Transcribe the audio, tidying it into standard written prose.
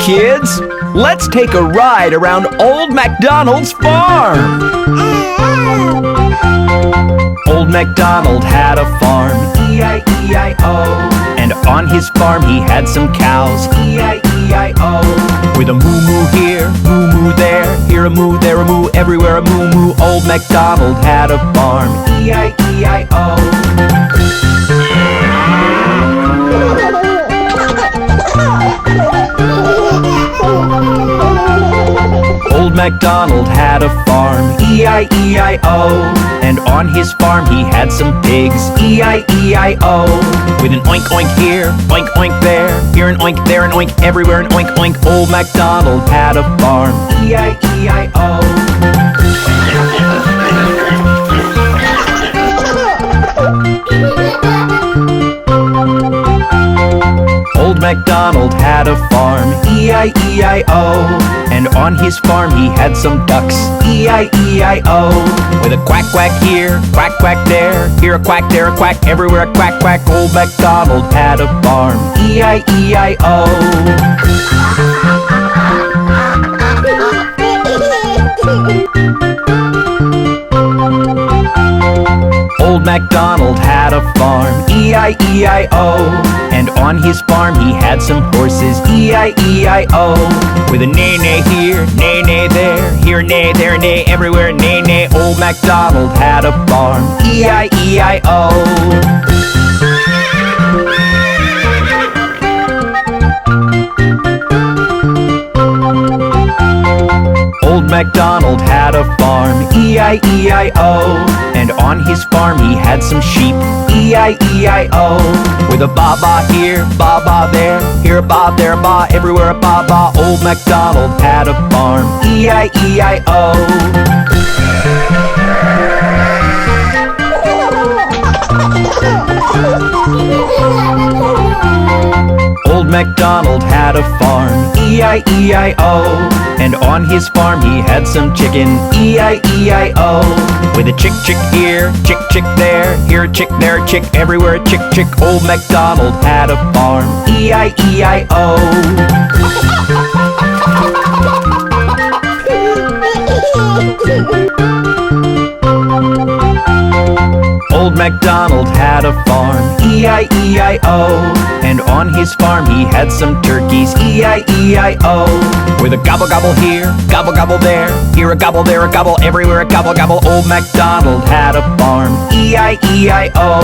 kids! Let's take a ride around Old Macdonald's farm! Old Macdonald had a farm, E-I-E-I-O. And on his farm he had some cows, E-I-E-I-O. With a moo-moo here, moo-moo there, here a moo, there a moo, everywhere a moo-moo. Old Macdonald had a farm, E-I-E-I-O. Old Macdonald had a farm, E-I-E-I-O. And on his farm he had some pigs, E-I-E-I-O. With an oink oink here, oink oink there, here an oink, everywhere an oink oink. Old Macdonald had a farm, E-I-E-I-O. Old Macdonald had a farm, E-I-E-I-O. And on his farm he had some ducks, E-I-E-I-O. With a quack quack here, quack quack there, here a quack, there a quack, everywhere a quack quack. Old Macdonald had a farm, E-I-E-I-O. Old Macdonald had a farm, E-I-E-I-O. And on his farm he had some horses, E-I-E-I-O. With a neigh-neigh here, neigh-neigh there, here a neigh, there a neigh, everywhere a neigh-neigh. Old Macdonald had a farm, E-I-E-I-O. Old Macdonald had a farm, E-I-E-I-O. And on his farm he had some sheep, E-I-E-I-O. With a ba-ba here, ba-ba there, here a ba, there a ba, everywhere a ba-ba. Old Macdonald had a farm, E-I-E-I-O. Old Macdonald had a farm, E-I-E-I-O. And on his farm he had some chicken, E-I-E-I-O. With a chick chick here, chick chick there, here a chick, there a chick, everywhere a chick chick. Old Macdonald had a farm, E-I-E-I-O. Old Macdonald had a farm, E-I-E-I-O. And on his farm he had some turkeys, E-I-E-I-O. With a gobble gobble here, gobble gobble there, here a gobble, there a gobble, everywhere a gobble gobble. Old Macdonald had a farm, E-I-E-I-O.